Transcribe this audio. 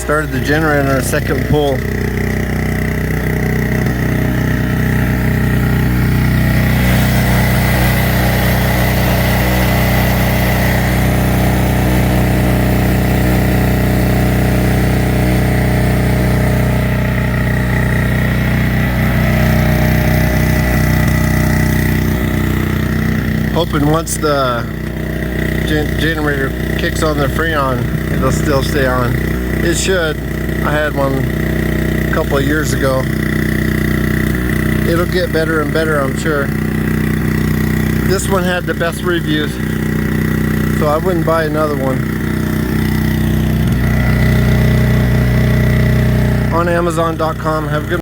Started the generator on a second pull. Hoping once the generator kicks on the Freon, it'll still stay on. It should. I had one a couple of years ago. It'll get better and better, I'm sure. This one had the best reviews, so I wouldn't buy another one. On Amazon.com. Have a good